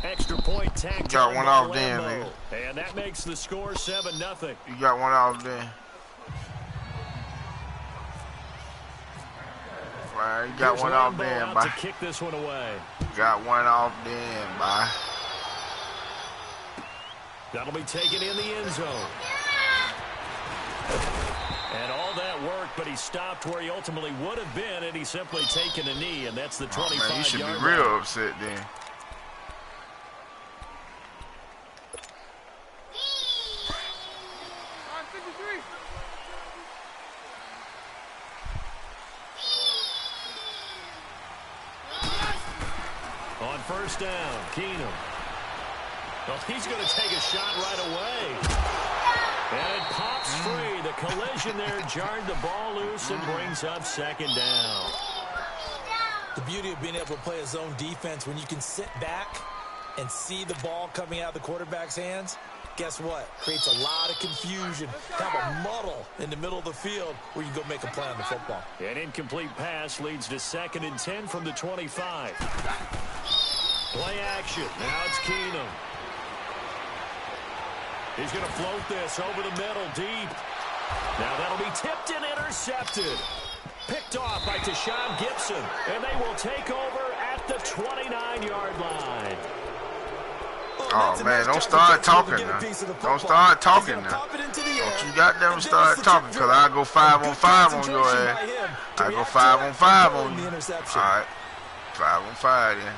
Extra point tacked. Got one off then, nigga. And that makes the score 7-0. You got one off then. Right, you got one off then, bye. To kick this one away. Got one off then, bye. That'll be taken in the end zone. And all that work, but he stopped where he ultimately would have been, and he's simply taken a knee, and that's the 25-yard line. You should be real upset then. On first down, Keenum. Well, he's going to take a shot right away. And it pops free. The collision there jarred the ball loose and brings up second down. The beauty of being able to play a zone defense when you can sit back and see the ball coming out of the quarterback's hands, guess what? Creates a lot of confusion. Have a muddle in the middle of the field where you go make a play on the football. An incomplete pass leads to 2nd and 10 from the 25. Play action. Now it's Keenum. He's going to float this over the middle deep. Now that'll be tipped and intercepted. Picked off by Tashawn Gibson. And they will take over at the 29-yard line. Oh, man, don't start talking now. Don't start talking now. Don't you goddamn start talking, because I'll go 5-on-5 on your ass. I'll go 5-on-5 on you. All right, 5-on-5 then.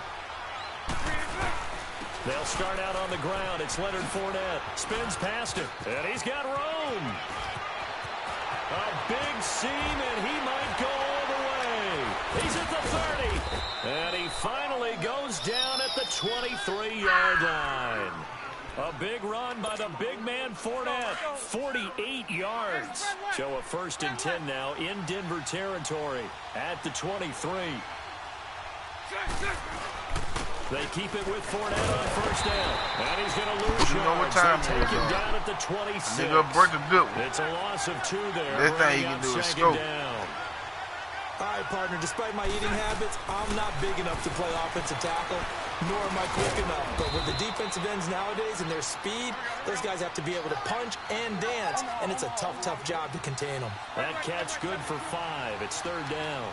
They'll start out on the ground. It's Leonard Fournette. Spins past him. And he's got room. A big seam, and he might go all the way. He's at the 30. And he finally goes down at the 23-yard line. A big run by the big man Fournette. 48 yards. So a 1st and 10 now in Denver territory at the 23. They keep it with Fournette on first down. And he's going to lose you know what time they take him down at the 26. Nigga break a good one. It's a loss of 2 there. This thing you can do is scope. All right, partner, despite my eating habits, I'm not big enough to play offensive tackle, nor am I quick enough. But with the defensive ends nowadays and their speed, those guys have to be able to punch and dance, and it's a tough, tough job to contain them. That catch good for 5. It's 3rd down.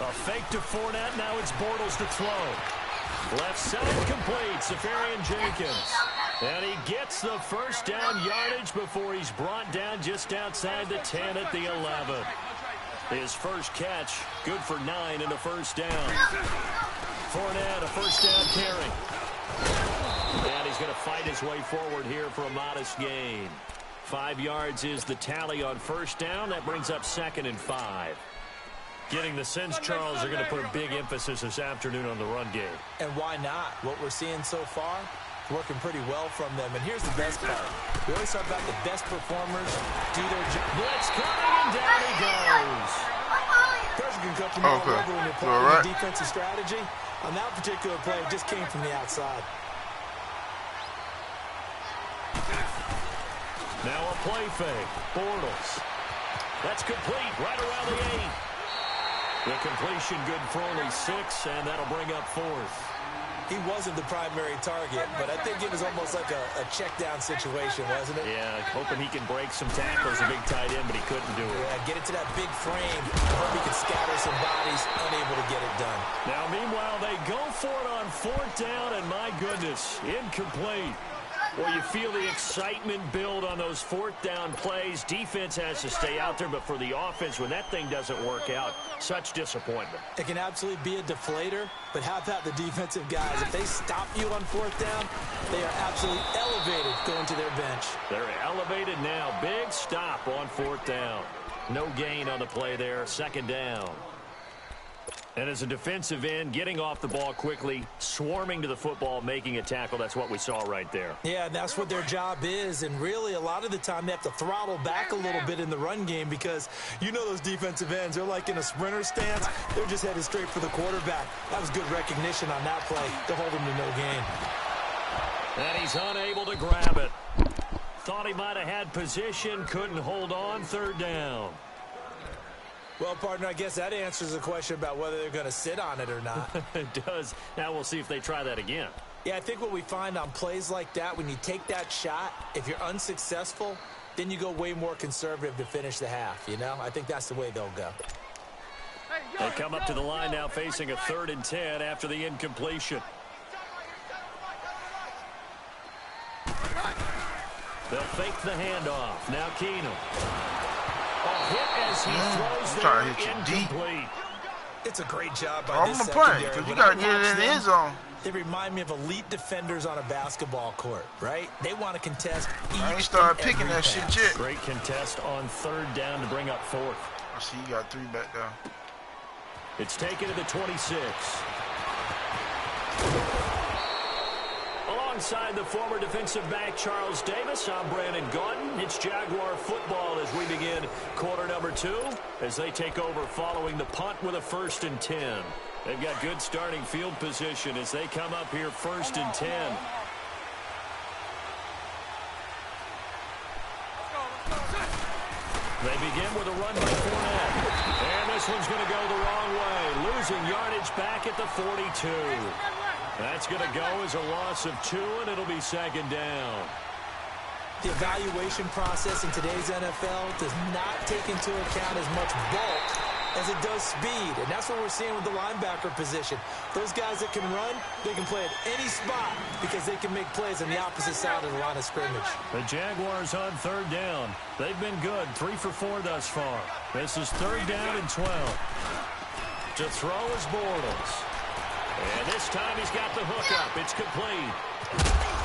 A fake to Fournette. Now it's Bortles to throw. Left side complete. Safarian Jenkins. And he gets the first down yardage before he's brought down just outside the 10 at the 11. His first catch, good for 9 and a first down. Fournette, a first down carry. And he's going to fight his way forward here for a modest gain. 5 yards is the tally on first down. That brings up 2nd and 5. Getting the sense, Charles, are going to put a big emphasis this afternoon on the run game. And why not? What we're seeing so far, working pretty well from them. And here's the best part. We always talk about the best performers do their job. Blitz coming, and down he goes. Pressure can come from all over when you're playing a defensive strategy. On that particular play, it just came from the outside. Now a play fake. Bortles. That's complete right around the 8. The completion good for only 6, and that'll bring up 4th. He wasn't the primary target, but I think it was almost like a check-down situation, wasn't it? Yeah, hoping he can break some tackles, a big tight end, but he couldn't do it. Yeah, get it to that big frame. Hope he can scatter some bodies, unable to get it done. Now, meanwhile, they go for it on 4th down, and my goodness, incomplete. Well, you feel the excitement build on those 4th down plays. Defense has to stay out there, but for the offense, when that thing doesn't work out, such disappointment. It can absolutely be a deflator, but how about the defensive guys? If they stop you on 4th down, they are absolutely elevated going to their bench. They're elevated now. Big stop on 4th down. No gain on the play there. 2nd down. And as a defensive end, getting off the ball quickly, swarming to the football, making a tackle, that's what we saw right there. Yeah, that's what their job is. And really, a lot of the time, they have to throttle back a little bit in the run game because you know those defensive ends, they're like in a sprinter stance. They're just headed straight for the quarterback. That was good recognition on that play to hold him to no gain. And he's unable to grab it. Thought he might have had position, couldn't hold on. 3rd down. Well, partner, I guess that answers the question about whether they're going to sit on it or not. It does. Now we'll see if they try that again. Yeah, I think what we find on plays like that, when you take that shot, if you're unsuccessful, then you go way more conservative to finish the half, you know? I think that's the way they'll go. They come up to the line now facing a 3rd and 10 after the incompletion. They'll fake the handoff. Now Keenum. A hit as he throws there, incomplete. It's a great job by this secondary. Because you got to get it in the end zone. They remind me of elite defenders on a basketball court, right? They want to contest I ain't started picking that shit yet. Great contest on 3rd down to bring up 4th. I see you got 3 back there. It's taken to the 26. Alongside the former defensive back Charles Davis, I'm Brandon Gaudin. It's Jaguar football as we begin quarter number 2 as they take over following the punt with a 1st and 10. They've got good starting field position as they come up here 1st and 10. They begin with a run by Fournette. And this one's going to go the wrong way. Losing yardage back at the 42. That's going to go as a loss of 2, and it'll be 2nd down. The evaluation process in today's NFL does not take into account as much bulk as it does speed, and that's what we're seeing with the linebacker position. Those guys that can run, they can play at any spot because they can make plays on the opposite side of the line of scrimmage. The Jaguars on 3rd down. They've been good, 3 for 4 thus far. This is 3rd down and 12. To throw is Bortles. And this time he's got the hook up. It's complete.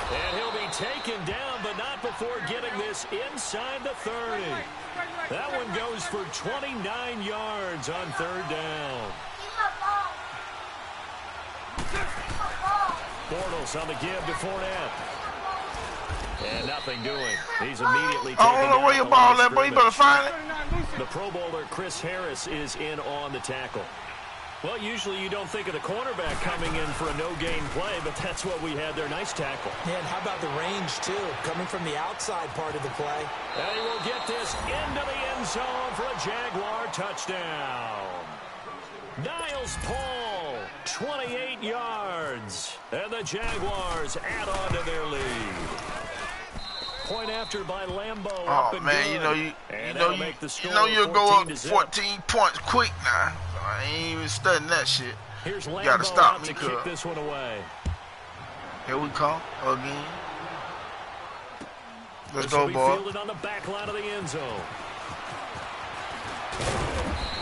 And he'll be taken down, but not before getting this inside the 30. That one goes for 29 yards on 3rd down. Bortles on the give to Fournette. And nothing doing. He's immediately taken I don't know where your ball at, but you better find it. The Pro Bowler Chris Harris is in on the tackle. Well, usually you don't think of the cornerback coming in for a no-gain play, but that's what we had there. Nice tackle. Yeah, and how about the range, too? Coming from the outside part of the play. And he will get this into the end zone for a Jaguar touchdown. Niles Paul, 28 yards. And the Jaguars add on to their lead. Point after by Lambeau. Oh, man, you know you'll go up 14 points quick now. I ain't even studying that shit. Here's you gotta stop me, to kick this one away. Here we come again. Let's go, boy. Fielded on the back line of the end zone.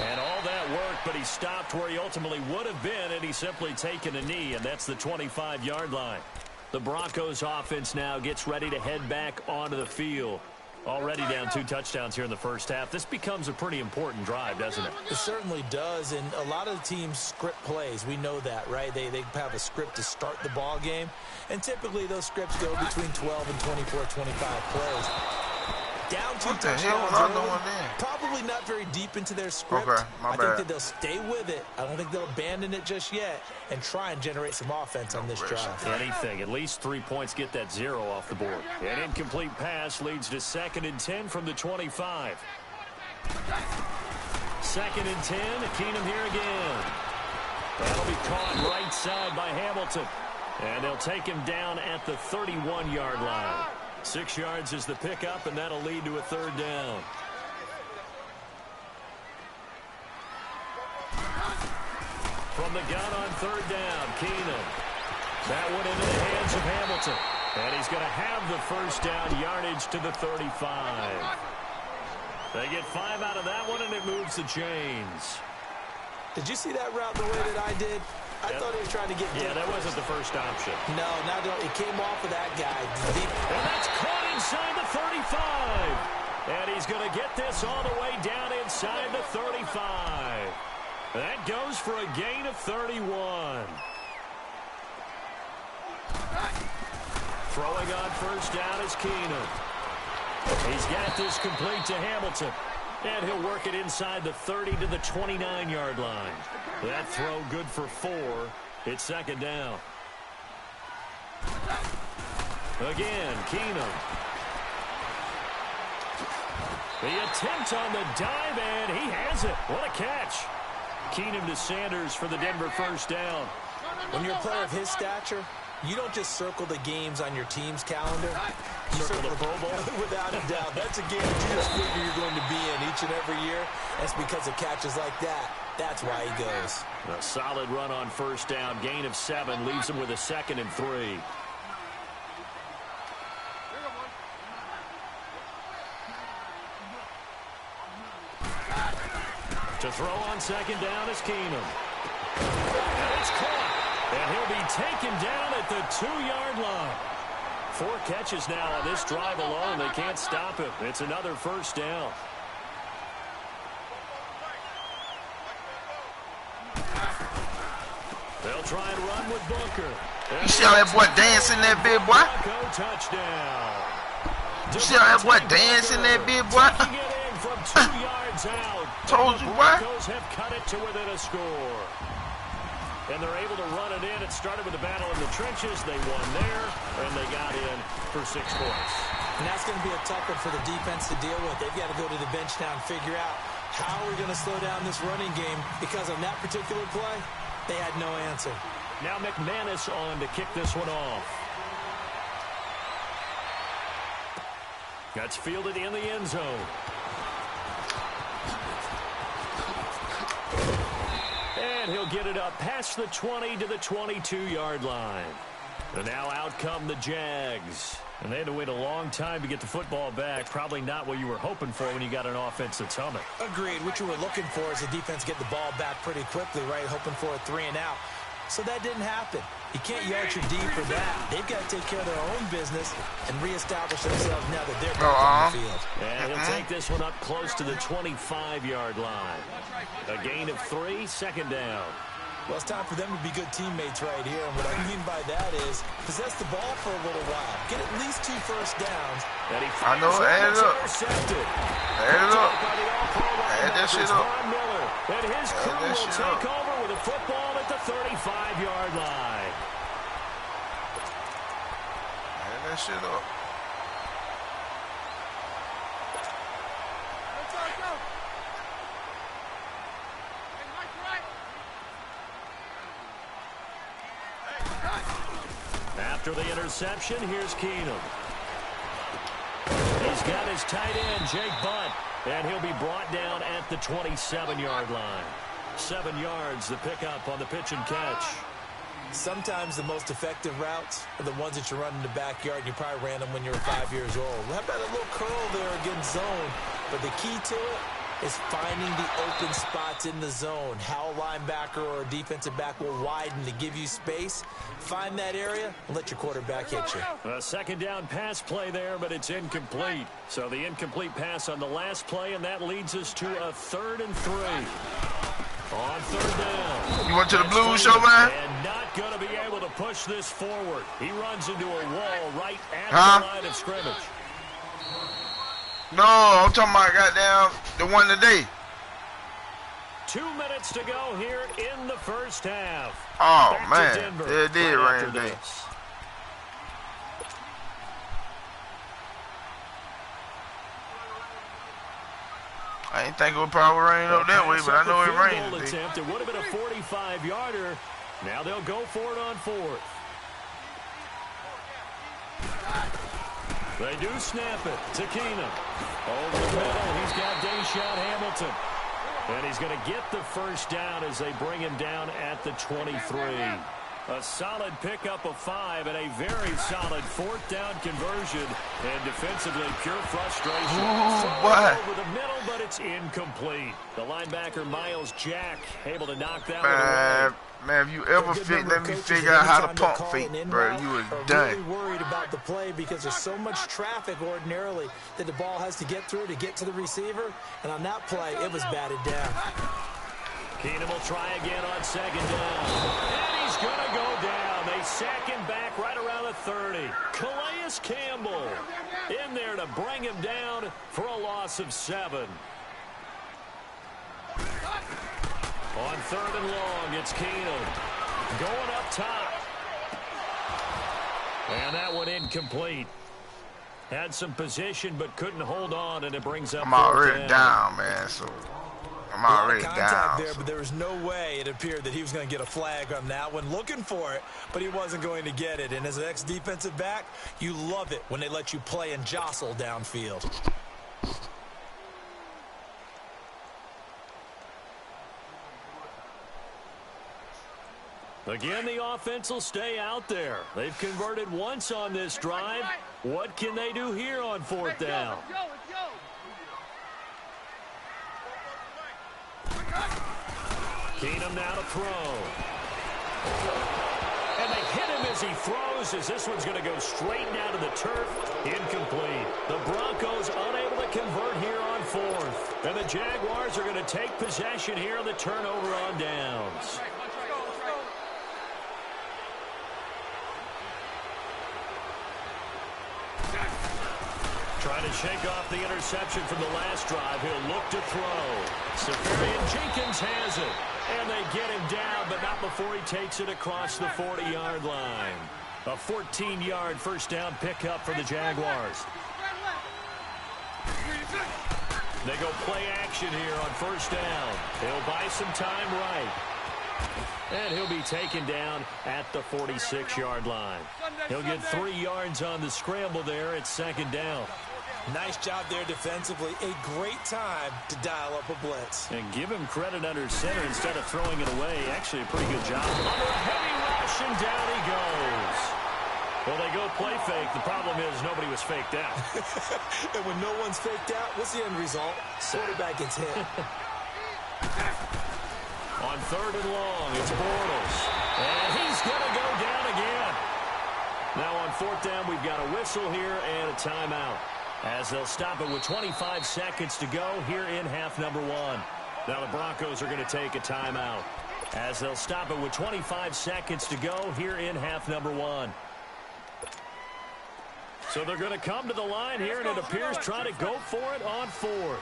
And all that worked, but he stopped where he ultimately would have been, and he's simply taken a knee, and that's the 25-yard line. The Broncos offense now gets ready to head back onto the field. Already down 2 touchdowns here in the first half. This becomes a pretty important drive, doesn't it? It certainly does, and a lot of the teams script plays. We know that, right? They have a script to start the ball game, and typically those scripts go between 12 and 24, 25 plays. Down 2 touchdowns, probably not very deep into their script. Okay, I think that they'll stay with it. I don't think they'll abandon it just yet and try and generate some offense on this drive. Anything, at least 3 points, get that 0 off the board. An incomplete pass leads to 2nd and 10 from the 25. 2nd and 10, Keenum here again. That'll be caught right side by Hamilton. And they'll take him down at the 31-yard line. 6 yards is the pickup, and that'll lead to a 3rd down. From the gun on 3rd down, Keenum. That one into the hands of Hamilton. And he's going to have the 1st down yardage to the 35. They get 5 out of that one, and it moves the chains. Did you see that route the way that I did? I thought he was trying to get deep. Yeah, that wasn't the first option. No, it came off of that guy. Deep. And that's caught inside the 35. And he's going to get this all the way down inside the 35. That goes for a gain of 31. Throwing on 1st down is Keenum. He's got this complete to Hamilton. And he'll work it inside the 30 to the 29-yard line. That throw good for 4. It's 2nd down. Again, Keenum. The attempt on the dive, and he has it. What a catch. Keenum to Sanders for the Denver first down. When you're a player of his stature, you don't just circle the games on your team's calendar. You circle the Pro Bowl. Without a doubt. That's a game that you just figure you're going to be in each and every year. That's because of catches like that. That's why he goes. A solid run on first down. Gain of 7 leaves him with a 2nd and 3. To throw on 2nd down is Keenum. And it's caught. And he'll be taken down at the 2-yard line. 4 catches now on this drive alone. They can't stop him. It's another first down. They'll try and run with Booker. You see how that boy dancing that big boy? Touchdown. You see how that boy dancing that big boy? Kicking it in from 2 yards out. Told you, boy. The Broncos have cut it to within a score. And they're able to run it in. It started with a battle in the trenches. They won there, and they got in for 6 points. And that's going to be a tough one for the defense to deal with. They've got to go to the bench now and figure out how we're going to slow down this running game, because on that particular play, they had no answer. Now McManus on to kick this one off. That's fielded in the end zone. And he'll get it up past the 20 to the 22-yard line. And now out come the Jags. And they had to wait a long time to get the football back. Probably not what you were hoping for when you got an offense that's humming. Agreed. What you were looking for is the defense get the ball back pretty quickly, right? Hoping for a 3 and out. So that didn't happen. You can't yard your D for that. They've got to take care of their own business and reestablish themselves now that they're back on the field. And he'll take this one up close to the 25-yard line. A gain of 3, 2nd down. Well, it's time for them to be good teammates right here. And what I mean by that is possess the ball for a little while. Get at least 2 first downs. I know, add it up. Add it up. Add that shit up. And his crew will take over with a football at the 35-yard line. Add that shit up. After the interception, here's Keenum. He's got his tight end, Jake Butt, and he'll be brought down at the 27-yard line. 7 yards, the pickup on the pitch and catch. Sometimes the most effective routes are the ones that you run in the backyard. You probably ran them when you were 5 years old. How about a little curl there against zone? But the key to it is finding the open spots in the zone. How a linebacker or a defensive back will widen to give you space. Find that area and let your quarterback hit you. A 2nd down pass play there, but it's incomplete. So the incomplete pass on the last play, and that leads us to a 3rd and 3. On 3rd down. You went to the Blues show, man? And not going to be able to push this forward. He runs into a wall right at the line of scrimmage. No, I'm talking about goddamn the one today. 2 minutes to go here in the first half. Oh, Back man. It did rain today. I didn't think it would probably rain up that way, but I know it rained today. It would have been a 45-yarder. Now they'll go for it on 4th. They do snap it to Keenum. Over the middle, he's got Deshaun Hamilton. And he's going to get the first down as they bring him down at the 23. A solid pickup of 5 and a very solid 4th down conversion. And defensively, pure frustration. Over the middle, but it's incomplete. The linebacker, Miles Jack, able to knock that one away. Man, if you ever let me figure out how to pump fake, bro, you was done. I'm really worried about the play because there's so much traffic ordinarily that the ball has to get through to get to the receiver. And on that play, it was batted down. Keenum will try again on 2nd down. And he's going to go down. They sack him back right around the 30. Calais Campbell in there to bring him down for a loss of 7. On 3rd and long, it's Keenum going up top. And that one incomplete. Had some position but couldn't hold on, and it brings up. I'm already down, man. So I'm already down. There, but there was no way it appeared that he was going to get a flag on that one. Looking for it, but he wasn't going to get it. And as an ex-defensive back, you love it when they let you play and jostle downfield. Again, the offense will stay out there. They've converted once on this drive. What can they do here on fourth down? Keenum now to throw. And they hit him as he throws, as this one's going to go straight down to the turf. Incomplete. The Broncos unable to convert here on fourth. And the Jaguars are going to take possession here on the turnover on downs. Trying to shake off the interception from the last drive. He'll look to throw. Safarian Jenkins has it. And they get him down, but not before he takes it across the 40-yard line. A 14-yard first down pickup for the Jaguars. They go play action here on first down. He'll buy some time right. And he'll be taken down at the 46-yard line. He'll get 3 yards on the scramble there at second down. Nice job there defensively. A great time to dial up a blitz. And give him credit under center instead of throwing it away. Actually, a pretty good job. Under a heavy rush, and down he goes. Well, they go play fake. The problem is nobody was faked out. And when no one's faked out, what's the end result? Quarterback gets hit. On third and long, it's Bortles. And he's going to go down again. Now on fourth down, we've got a whistle here and a timeout, as they'll stop it with 25 seconds to go here in half number one. Now the Broncos are going to take a timeout, as they'll stop it with 25 seconds to go here in half number one. So they're going to come to the line here, and it appears trying to go for it on fourth.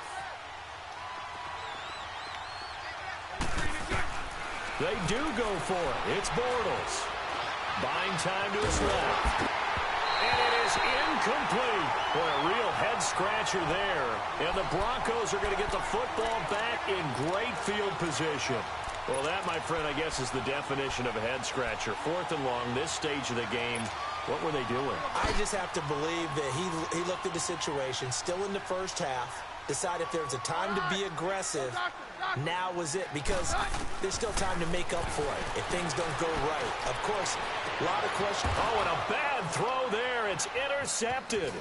They do go for it. It's Bortles. Buying time to his left. And it is incomplete. Boy, a real head-scratcher there. And the Broncos are going to get the football back in great field position. Well, that, my friend, I guess is the definition of a head-scratcher. Fourth and long, this stage of the game. What were they doing? I just have to believe that he looked at the situation, still in the first half, decided if there's a time to be aggressive, now was it, because there's still time to make up for it if things don't go right. Of course, a lot of questions. Oh, and a bad throw there. It's intercepted.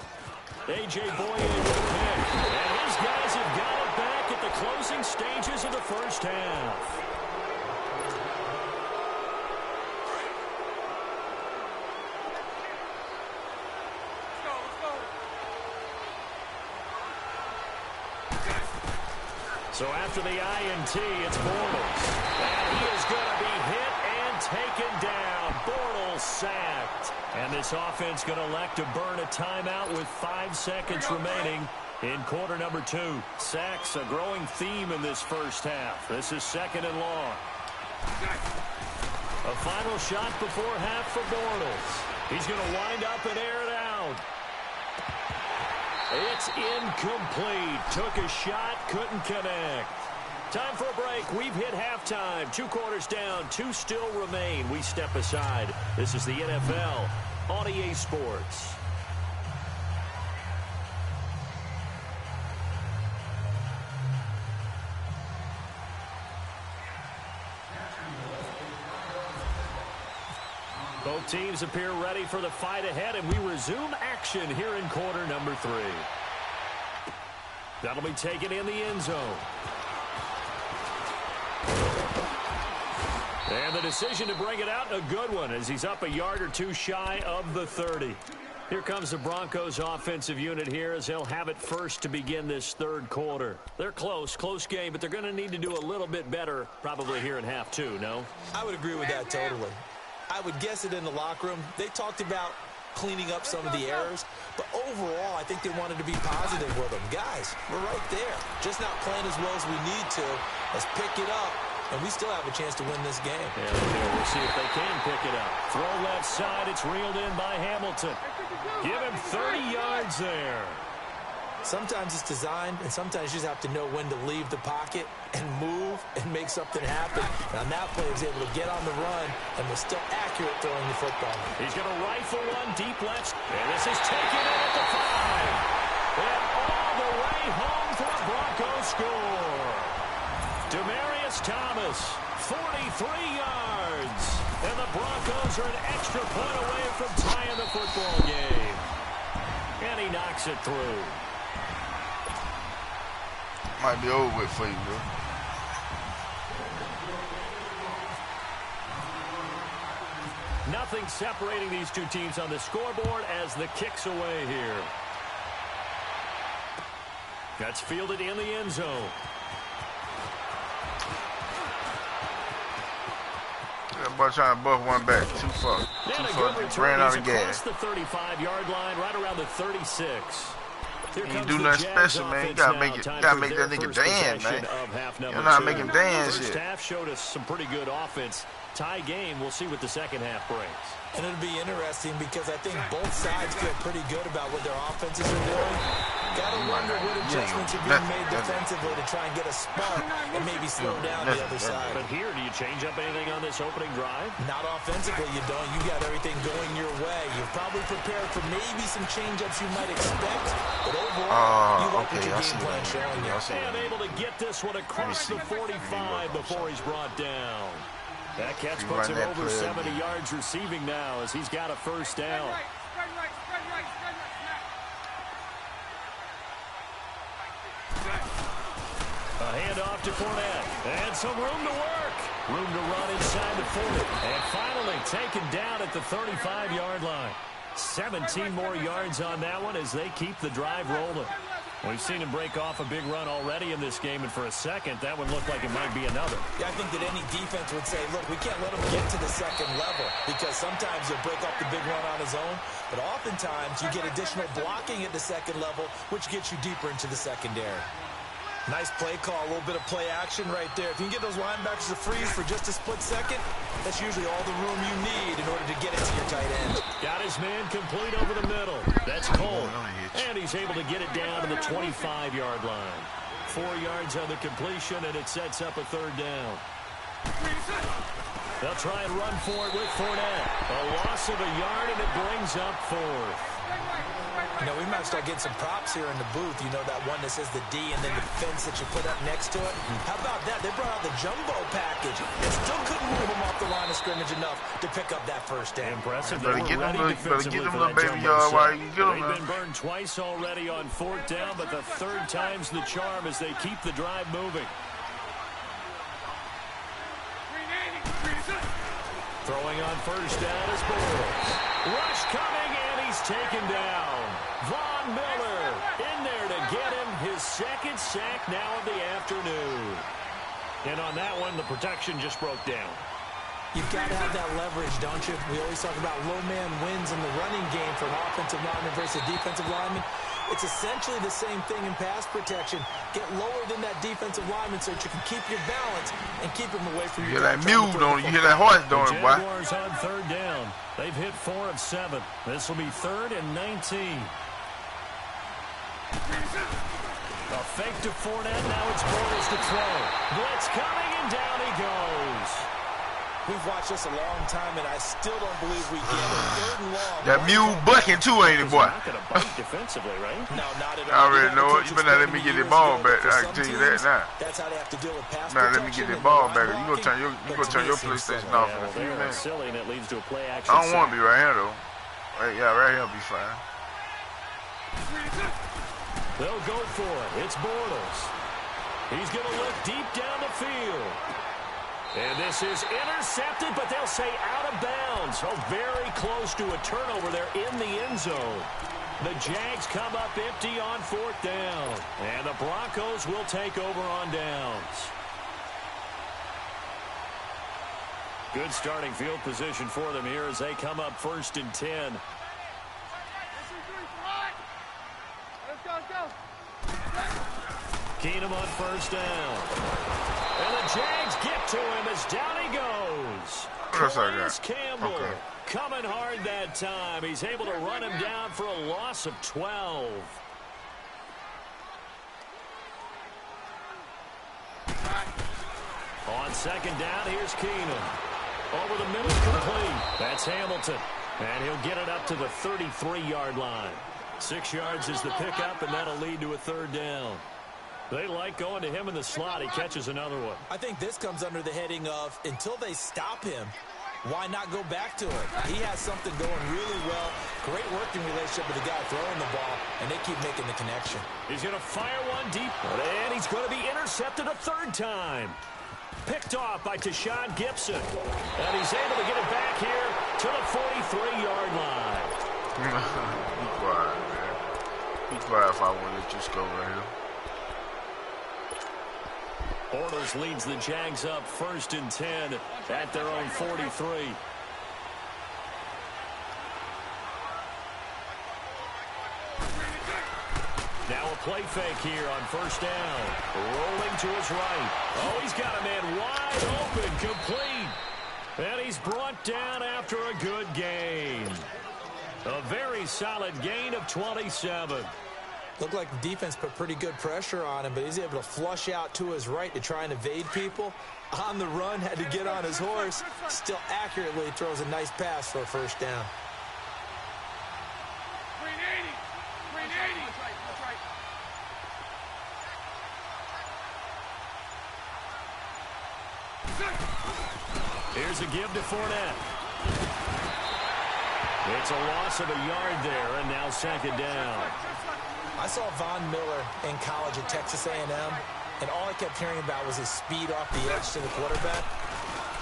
A.J. Boye with a pick. And his guys have got it back at the closing stages of the first half. So after the INT, it's Bortles. And he is going to be hit and taken down. Bortles sacked. And this offense going to elect to burn a timeout with 5 seconds remaining in quarter number 2. Sacks, a growing theme in this first half. This is second and long. A final shot before half for Bortles. He's going to wind up and air it out. It's incomplete. Took a shot, couldn't connect. Time for a break. We've hit halftime. 2 quarters down, 2 still remain. We step aside. This is the NFL on EA Sports. Both teams appear ready for the fight ahead, and we resume action here in quarter number 3. That'll be taken in the end zone. And the decision to bring it out, a good one, as he's up a yard or 2 shy of the 30. Here comes the Broncos offensive unit here, as they'll have it first to begin this third quarter. They're close game, but they're going to need to do a little bit better probably here in half 2, no? I would agree with that totally. I would guess it in the locker room. They talked about cleaning up some of the errors, but overall, I think they wanted to be positive with them. Guys, we're right there. Just not playing as well as we need to. Let's pick it up, and we still have a chance to win this game. Yeah, we'll see if they can pick it up. Throw left side. It's reeled in by Hamilton. Give him 30 yards there. Sometimes it's designed, and sometimes you just have to know when to leave the pocket and move and make something happen. And on that play, he was able to get on the run and was still accurate throwing the football. He's going to rifle one deep left. And this is taken in at the 5. And all the way home for a Broncos score. Demaryius Thomas, 43 yards. And the Broncos are an extra point away from tying the football game. And he knocks it through. Might be over with for you, bro. Nothing separating these two teams on the scoreboard as the kick's away here. That's fielded in the end zone. That boy trying to buff one back. Too far. And Too far. Ran out of gas. The 35-yard line, right around the 36. You ain't do nothing special, man. You gotta make that nigga dance, man. You're not making dance yet. First half showed us some pretty good offense. Tie game. We'll see what the second half brings. And it'll be interesting because I think both sides feel pretty good about what their offenses are doing. Gotta wonder what adjustments are being made defensively to try and get a spark and maybe slow down the other side. But here, do you change up anything on this opening drive? Not offensively, you don't. You got everything going your way. You're probably prepared for maybe some change-ups you might expect, but overall, you like what your game plan showing you. And able to get this one across the 45 before he's brought down. That catch puts him over 70 yards receiving now as he's got a first down. A handoff to Fournette. And some room to work. Room to run inside the 40. And finally taken down at the 35-yard line. 17 more yards on that one as they keep the drive rolling. We've seen him break off a big run already in this game, and for a second, that one looked like it might be another. Yeah, I think that any defense would say, look, we can't let him get to the second level because sometimes he'll break off the big run on his own, but oftentimes you get additional blocking at the second level, which gets you deeper into the secondary. Nice play call, a little bit of play action right there. If you can get those linebackers to freeze for just a split second, that's usually all the room you need in order to get it to your tight end. Got his man complete over the middle. That's Cole. And he's able to get it down to the 25-yard line. 4 yards on the completion, and it sets up a third down. They'll try and run for it with Fournette. A loss of a yard, and it brings up fourth. You know, we might start getting some props here in the booth. You know, that one that says the D and then the fence that you put up next to it. How about that? They brought out the jumbo package. They still couldn't move him off the line of scrimmage enough to pick up that first down. Impressive. Better get them little baby yard while you get them. They've been burned twice already on fourth down, but the third time's the charm as they keep the drive moving. Throwing on first down is Bortles. Rush coming, and he's taken down. Von Miller in there to get him his second sack now of the afternoon. And on that one, the protection just broke down. You've got to have that leverage, don't you? We always talk about low man wins in the running game for an offensive lineman versus a defensive lineman. It's essentially the same thing in pass protection. Get lower than that defensive lineman so that you can keep your balance and keep him away from your... You hear that mule, don't you? You hear that horse, don't you, boy? Jaguars on third down. They've hit 4 of 7. This will be 3rd and 19. A fake to Fournette. Now it's Bortles to throw. Blitz coming, and down he goes. We've watched this a long time, and I still don't believe we get it. 3rd and long. That mule bucking too, ain't it, boy? Not going to bite defensively, right? No, not at I all. already know it. You better not let me get the ball back. I can tell you that now. That's how they have to deal with pass Now let me get the ball back. You gonna turn your PlayStation off in a few They're minutes. silly, and it leads to a play action. I don't want to be right here though. Yeah, right here will be fine. They'll go for it. It's Bortles. He's going to look deep down the field. And this is intercepted, but they'll say out of bounds. So very close to a turnover there in the end zone. The Jags come up empty on 4th down. And the Broncos will take over on downs. Good starting field position for them here as they come up 1st and 10. Keenum on 1st down. And the Jags get to him as down he goes. Chris Campbell coming hard that time. He's able to run him down for a loss of 12. On second down, here's Keenan. Over the middle, complete. That's Hamilton. And he'll get it up to the 33-yard line. 6 yards is the pickup, and that'll lead to a third down. They like going to him in the slot. He catches another one. I think this comes under the heading of, until they stop him, why not go back to it? He has something going really well. Great working relationship with the guy throwing the ball, and they keep making the connection. He's going to fire one deep, and he's going to be intercepted a third time. Picked off by Tashawn Gibson. And he's able to get it back here to the 43-yard line. Be quiet, man. Be quiet if I want to let you score right here. Bortles leads the Jags up 1st and 10 at their own 43. Now a play fake here on 1st down. Rolling to his right. Oh, he's got a man wide open, complete. And he's brought down after a good gain. A very solid gain of 27. Looked like the defense put pretty good pressure on him, but he's able to flush out to his right to try and evade people. On the run, had to get on his horse. Still accurately throws a nice pass for a 1st down. Here's a give to Fournette. It's a loss of a yard there, and now 2nd down. I saw Von Miller in college at Texas A&M, and all I kept hearing about was his speed off the edge to the quarterback.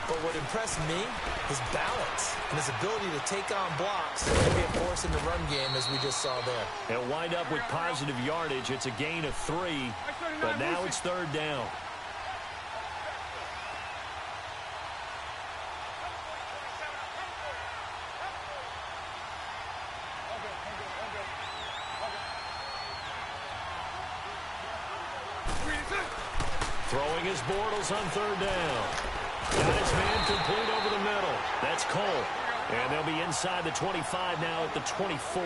But what impressed me, his balance and his ability to take on blocks and be a force in the run game, as we just saw there. They'll wind up with positive yardage. It's a gain of 3, but now it's 3rd down. Throwing his Bortles on 3rd down. Got his man complete over the middle. That's Cole. And they'll be inside the 25 now at the 24.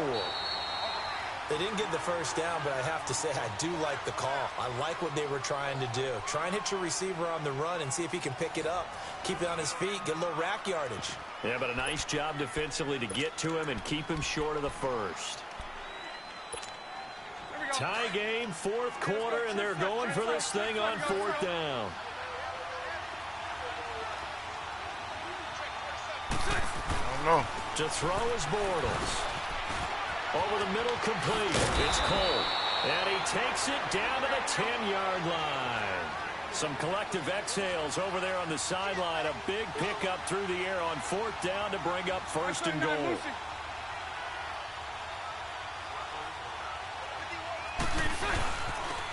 They didn't get the 1st down, but I have to say I do like the call. I like what they were trying to do. Try and hit your receiver on the run and see if he can pick it up. Keep it on his feet, get a little rack yardage. Yeah, but a nice job defensively to get to him and keep him short of the 1st. Tie game, 4th quarter, and they're going for this thing on 4th down. I don't know. To throw is Bortles. Over the middle, complete. It's Cole. And he takes it down to the 10-yard line. Some collective exhales over there on the sideline. A big pickup through the air on 4th down to bring up 1st and goal.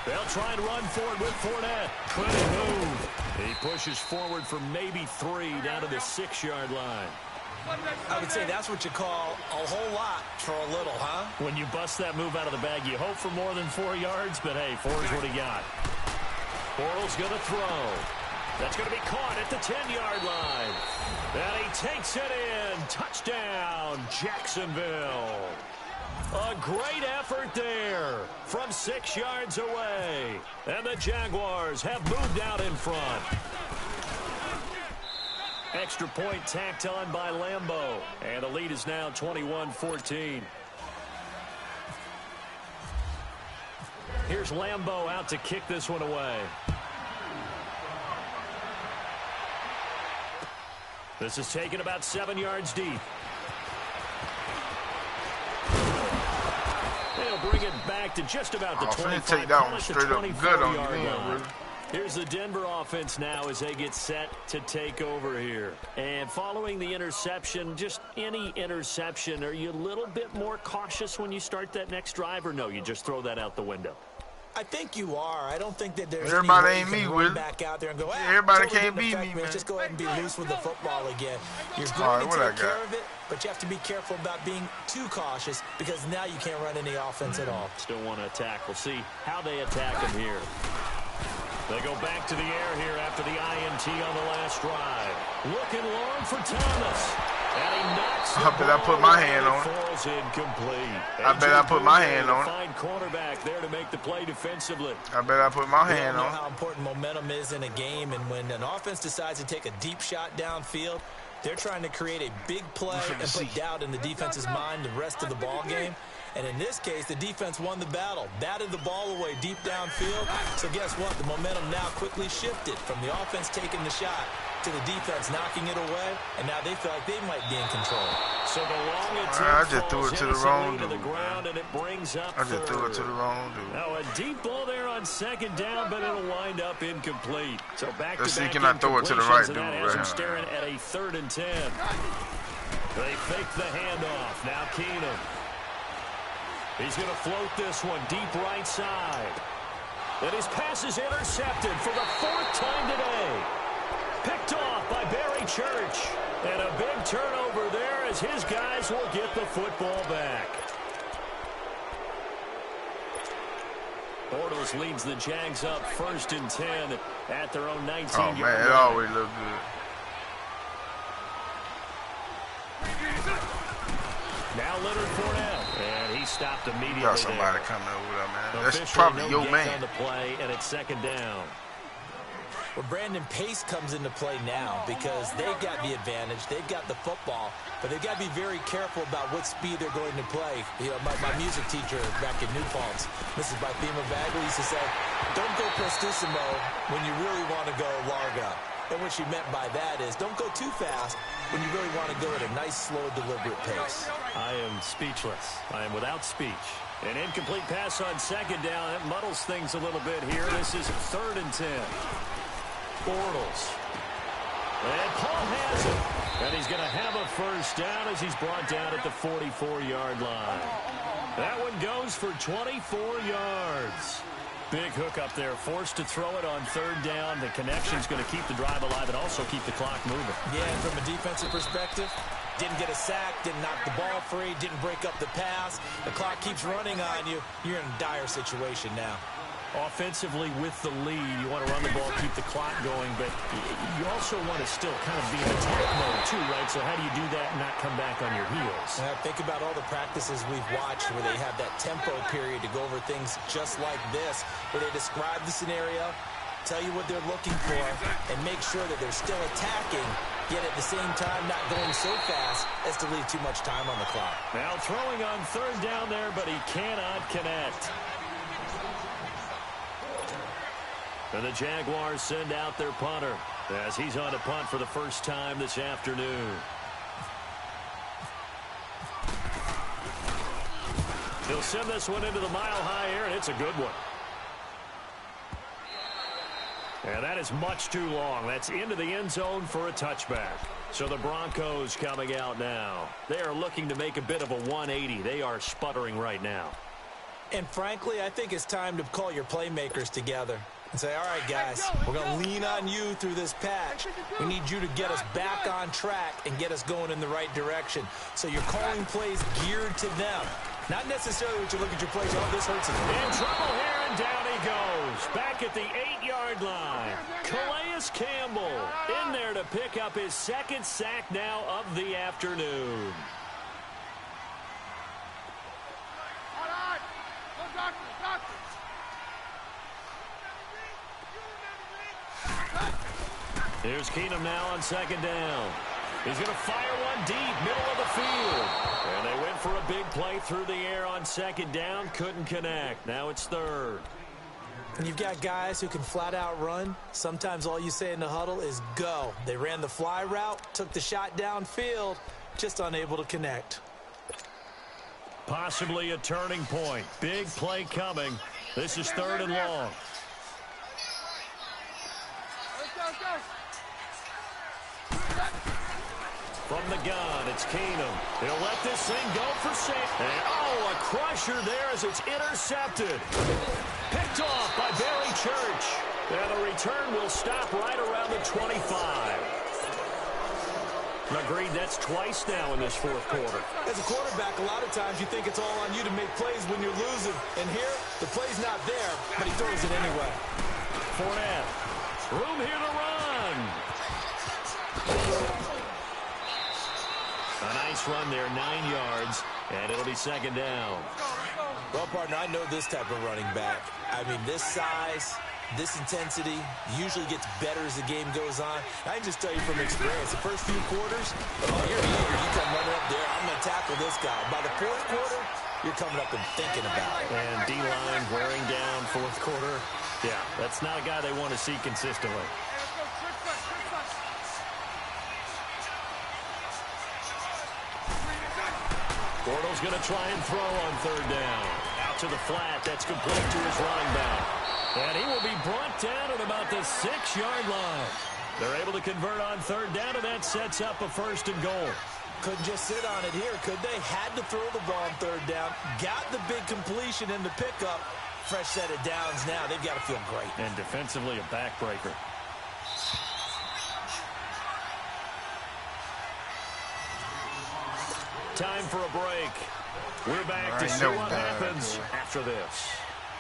They'll try and run forward with Fournette. Couldn't move. He pushes forward for maybe 3 down to the 6-yard line. I would say that's what you call a whole lot for a little, huh? When you bust that move out of the bag, you hope for more than 4 yards, but hey, 4 is what he got. Bortles going to throw. That's going to be caught at the 10-yard line. And he takes it in. Touchdown, Jacksonville. A great effort there from 6 yards away. And the Jaguars have moved out in front. Extra point tacked on by Lambeau. And the lead is now 21-14. Here's Lambeau out to kick this one away. This is taken about 7 yards deep. They'll bring it back to just about the 25. Take that one straight up good on you. Here's the Denver offense now as they get set to take over here. And following the interception, just any interception, are you a little bit more cautious when you start that next drive, or no, you just throw that out the window? I think you are. I don't think that there's everybody any way ain't you can me run back out there and go, everybody totally can't beat me, man. Just go ahead and be loose with the football again. You're going to take care of it, but you have to be careful about being too cautious because now you can't run any offense at all. Still want to attack. We'll see how they attack him here. They go back to the air here after the INT on the last drive. Looking long for Thomas. And he knocks the I bet I put my hand on it. Falls incomplete. I bet I put my hand on it. Fine cornerback there to make the play defensively. I bet I put my hand We all on know it. how important momentum is in a game, and when an offense decides to take a deep shot downfield, they're trying to create a big play and put doubt in the defense's mind the rest of the ball game. And in this case, the defense won the battle, batted the ball away deep downfield. So guess what? The momentum now quickly shifted from the offense taking the shot to the defense knocking it away, and now they feel like they might be in control. So the long attempt I just threw it to the wrong to the dude, ground, and it brings up I just threw it to the third. wrong dude. Now a deep ball there on second down, but it'll wind up incomplete. So back Let's to see, back can I throw it to the right incompletions, and dude that has right him here? staring at a 3rd and 10. They fake the handoff. Now Keenum. He's going to float this one deep right side. And his pass is intercepted for the 4th time today. Picked off by Barry Church. And a big turnover there as his guys will get the football back. Bortles leads the Jags up 1st and 10 at their own 19-yard line. Oh, man, it always look good. Now Leonard Fournette, and he stopped immediately. Got somebody there. coming over there, man. Officially, That's probably no your gains man. on the play, and it's 2nd down. Well, Brandon, pace comes into play now because they've got the advantage. They've got the football, but they've got to be very careful about what speed they're going to play. You know, my music teacher back in New Paltz, Mrs. Bythema Bagley, used to say, don't go prestissimo when you really want to go largo. And what she meant by that is don't go too fast when you really want to go at a nice, slow, deliberate pace. I am speechless. I am without speech. An incomplete pass on 2nd down. That muddles things a little bit here. This is 3rd and 10. Bortles. And Paul has it. And he's going to have a 1st down as he's brought down at the 44-yard line. That one goes for 24 yards. Big hook up there, forced to throw it on 3rd down. The connection's going to keep the drive alive and also keep the clock moving. Yeah, and from a defensive perspective, didn't get a sack, didn't knock the ball free, didn't break up the pass. The clock keeps running on you. You're in a dire situation now. Offensively with the lead, you want to run the ball, keep the clock going, but you also want to still kind of be in attack mode too, right? So how do you do that and not come back on your heels? Think about all the practices we've watched where they have that tempo period to go over things just like this, where they describe the scenario, tell you what they're looking for, and make sure that they're still attacking, yet at the same time not going so fast as to leave too much time on the clock. Now throwing on 3rd down there, but he cannot connect. And the Jaguars send out their punter as he's on to punt for the 1st time this afternoon. He'll send this one into the mile-high air, and it's a good one. And that is much too long. That's into the end zone for a touchback. So the Broncos coming out now. They are looking to make a bit of a 180. They are sputtering right now. And frankly, I think it's time to call your playmakers together and say, all right, guys, we're going to lean on you through this patch. We need you to get us back on track and get us going in the right direction. So you're calling plays geared to them. Not necessarily what you look at your plays, oh, this hurts us. In trouble here, and down he goes. Back at the 8-yard line. Calais Campbell in there to pick up his 2nd sack now of the afternoon. Here's Keenum now on 2nd down. He's going to fire one deep, middle of the field. And they went for a big play through the air on 2nd down. Couldn't connect. Now it's 3rd. And you've got guys who can flat out run. Sometimes all you say in the huddle is go. They ran the fly route, took the shot downfield, just unable to connect. Possibly a turning point. Big play coming. This is 3rd and long. From the gun, it's Keenum. He'll let this thing go for safety. And, oh, a crusher there as it's intercepted. Picked off by Barry Church. And the return will stop right around the 25. Agreed, that's twice now in this 4th quarter. As a quarterback, a lot of times you think it's all on you to make plays when you're losing. And here, the play's not there, but he throws it anyway. Fournette. Room here to run. A nice run there, 9 yards, and it'll be second down. Well, partner, I know this type of running back. I mean, this size, this intensity usually gets better as the game goes on. I can just tell you from experience, the first few quarters, oh, you're eager. You come running up there, I'm going to tackle this guy. By the fourth quarter, you're coming up and thinking about it. And D-line wearing down fourth quarter. Yeah, that's not a guy they want to see consistently. Bortles going to try and throw on third down. Out to the flat. That's complete to his running back. And he will be brought down at about the 6-yard line. They're able to convert on third down, and that sets up a first and goal. Couldn't just sit on it here, could they? Had to throw the ball on third down. Got the big completion in the pickup. Fresh set of downs now. They've got to feel great. And defensively, a backbreaker. Time for a break. We're back to see what happens after this.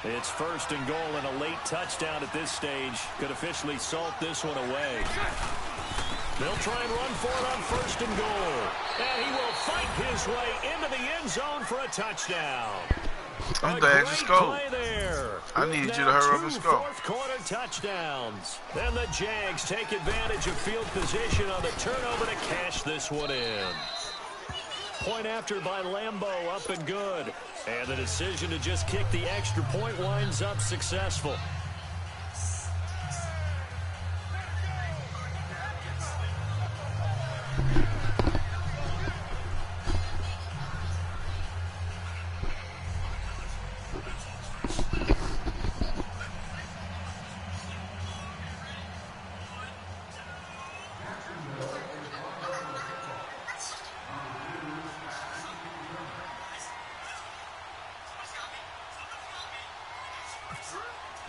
It's first and goal, and a late touchdown at this stage could officially salt this one away. They'll try and run for it on first and goal. And he will fight his way into the end zone for a touchdown. I'm glad you scored. I needed you to hurry up and score. Fourth-quarter touchdowns. Then the Jags take advantage of field position on the turnover to cash this one in. Point after by Lambeau, up and good. And the decision to just kick the extra point winds up successful.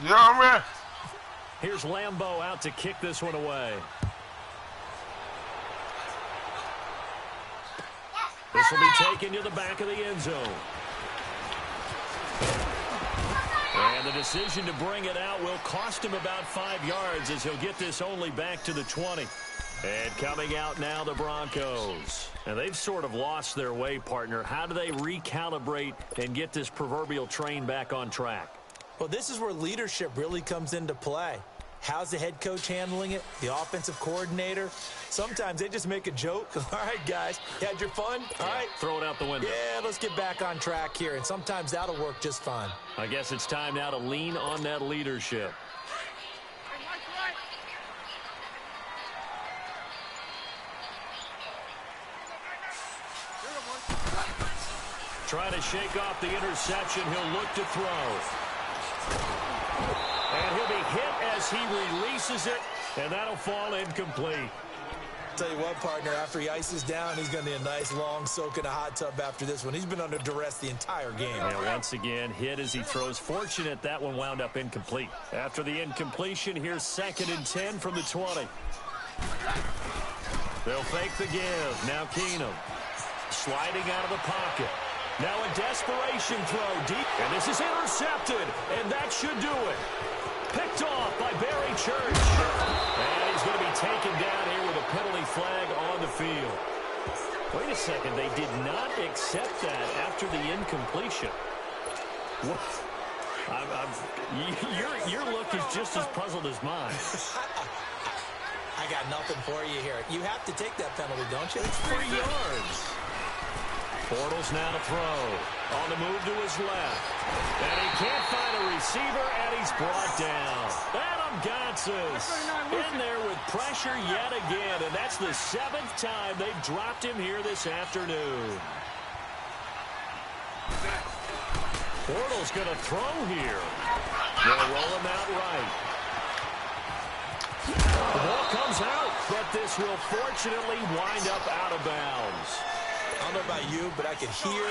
Yeah, I'm ready. Here's Lambeau out to kick this one away. This will be taken to the back of the end zone. And the decision to bring it out will cost him about 5 yards as he'll get this only back to the 20. And coming out now, the Broncos. And they've sort of lost their way, partner. How do they recalibrate and get this proverbial train back on track? Well, this is where leadership really comes into play. How's the head coach handling it? The offensive coordinator? Sometimes they just make a joke. All right, guys, you had your fun? All right. Throw it out the window. Yeah, let's get back on track here. And sometimes that'll work just fine. I guess it's time now to lean on that leadership. Trying to shake off the interception. He'll look to throw. And he'll be hit as he releases it, and that'll fall incomplete. Tell you what, partner, after he ices down, he's going to need a nice long soak in a hot tub after this one. He's been under duress the entire game. And once again, hit as he throws. Fortunate that one wound up incomplete. After the incompletion, here's 2nd and 10 from the 20. They'll fake the give. Now Keenum sliding out of the pocket. Now a desperation throw deep, and this is intercepted, and that should do it. Picked off by Barry Church. And he's going to be taken down here with a penalty flag on the field. Wait a second, they did not accept that after the incompletion. Your look is just as puzzled as mine. I got nothing for you here. You have to take that penalty, don't you? It's 3 yards. Bortles now to throw. On the move to his left. And he can't find a receiver, and he's brought down. Adam Gotsis in there with pressure yet again, and that's the 7th time they've dropped him here this afternoon. Bortles going to throw here. They'll roll him out right. The ball comes out, but this will fortunately wind up out of bounds. I don't know about you, but I could hear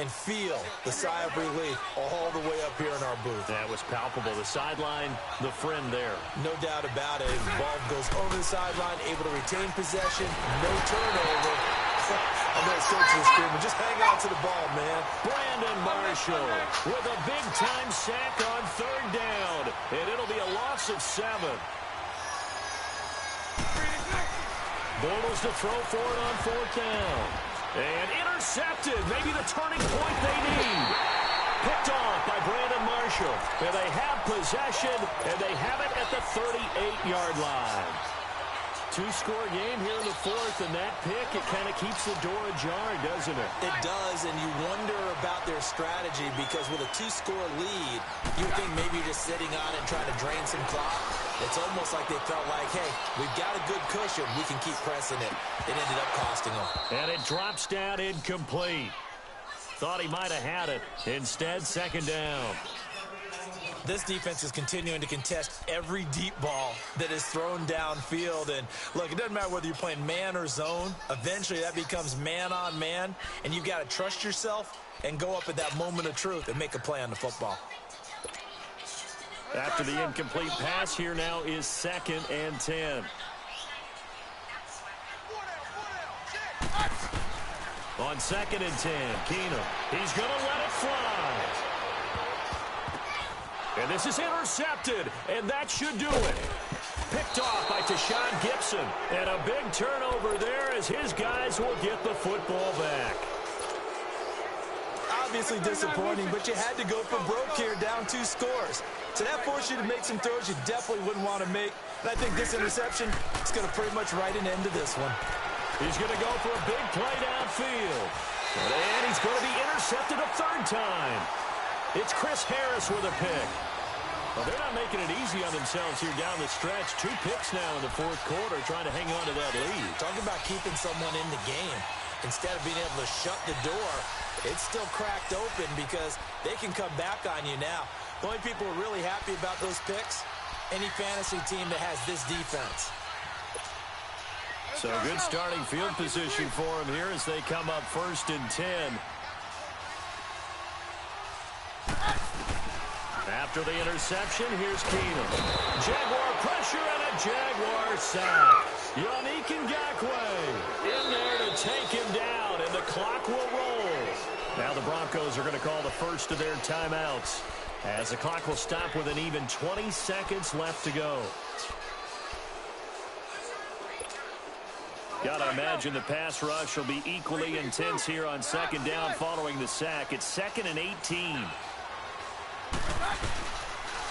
and feel the sigh of relief all the way up here in our booth. That was palpable. The sideline, the friend there. No doubt about it. The ball goes over the sideline, able to retain possession, no turnover. I know it still defensively screaming, just hang on to the ball, man. Brandon Marshall with a big-time sack on 3rd down, and it'll be a loss of 7. Bortles to throw for it on 4th down. And intercepted, maybe the turning point they need. Picked off by Brandon Marshall. And they have possession, and they have it at the 38-yard line. 2-score game here in the 4th, and that pick, it kind of keeps the door ajar, doesn't it? It does, and you wonder about their strategy because with a 2-score lead, you would think maybe you're just sitting on it and trying to drain some clock. It's almost like they felt like, hey, we've got a good cushion. We can keep pressing it. It ended up costing them. And it drops down incomplete. Thought he might have had it. Instead, 2nd down. This defense is continuing to contest every deep ball that is thrown downfield. And, look, it doesn't matter whether you're playing man or zone. Eventually, that becomes man-on-man, and you've got to trust yourself and go up at that moment of truth and make a play on the football. After the incomplete pass, here now is 2nd and 10. On 2nd and 10, Keenum. He's going to let it fly. And this is intercepted, and that should do it. Picked off by Tashawn Gibson. And a big turnover there as his guys will get the football back. Obviously disappointing, but you had to go for broke here, down 2 scores. So that forced you to make some throws you definitely wouldn't want to make. And I think this interception is going to pretty much write an end to this one. He's going to go for a big play downfield. And he's going to be intercepted a 3rd time. It's Chris Harris with a pick. Well, they're not making it easy on themselves here down the stretch. 2 picks now in the 4th quarter, trying to hang on to that lead. Talk about keeping someone in the game. Instead of being able to shut the door, it's still cracked open because they can come back on you now. The only people who are really happy about those picks, any fantasy team that has this defense. So good starting field position for them here as they come up 1st and 10. After the interception, here's Keenum. Jaguar pressure and a Jaguar sack. Yannick Ngakoue in there to take him down, and the clock will roll. Now the Broncos are going to call the first of their timeouts as the clock will stop with an even 20 seconds left to go. Got to imagine the pass rush will be equally intense here on 2nd down following the sack. It's 2nd and 18.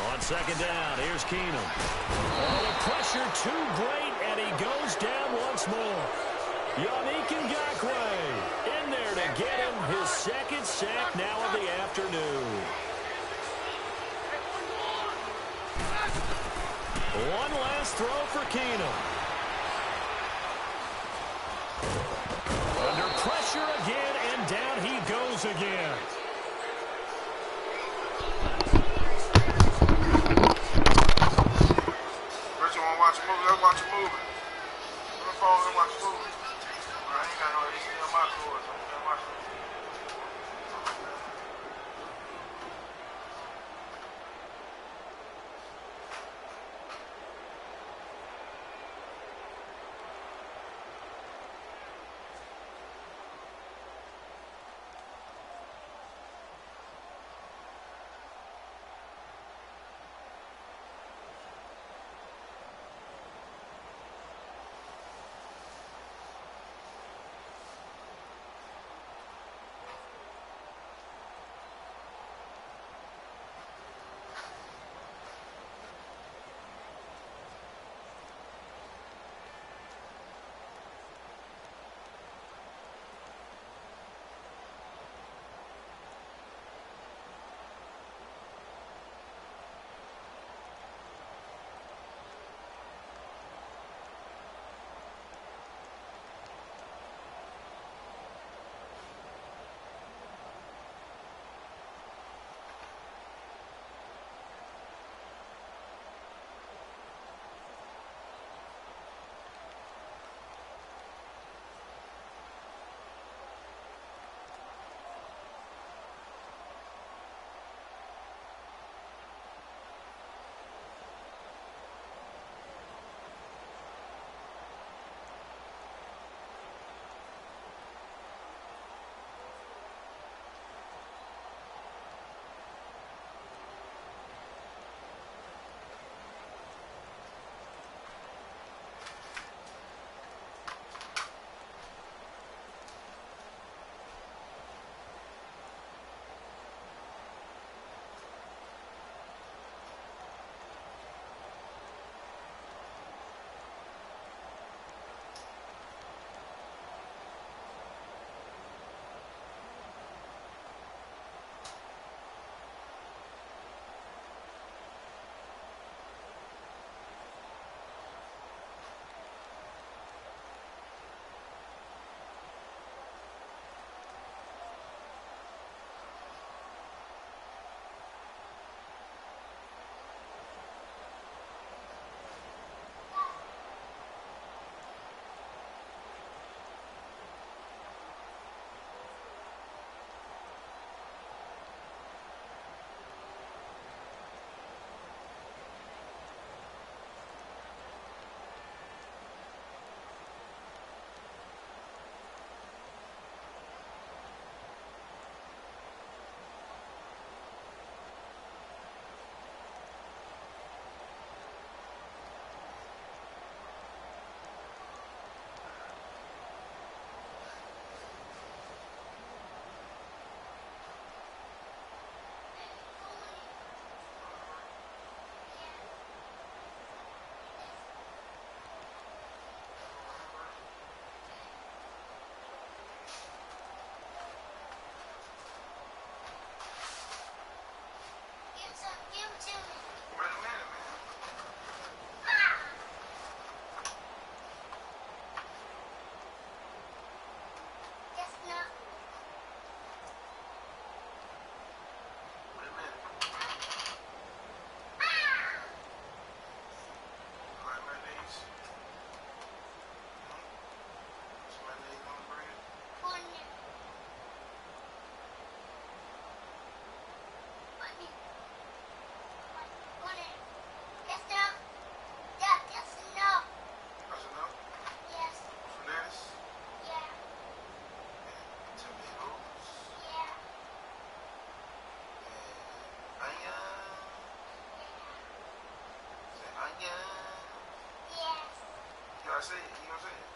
On 2nd down, here's Keenum. Oh, the pressure too great, and he goes down once more. Yannick Ngakoue in there to get him his 2nd sack now of the afternoon. One last throw for Keenum. Under pressure again, and down he goes again. Watch a movie. Let's watch a movie. On the phone, let's watch a movie. I ain't got no AC on my floor, so I'm gonna watch a movie. I say, you know what I'm saying?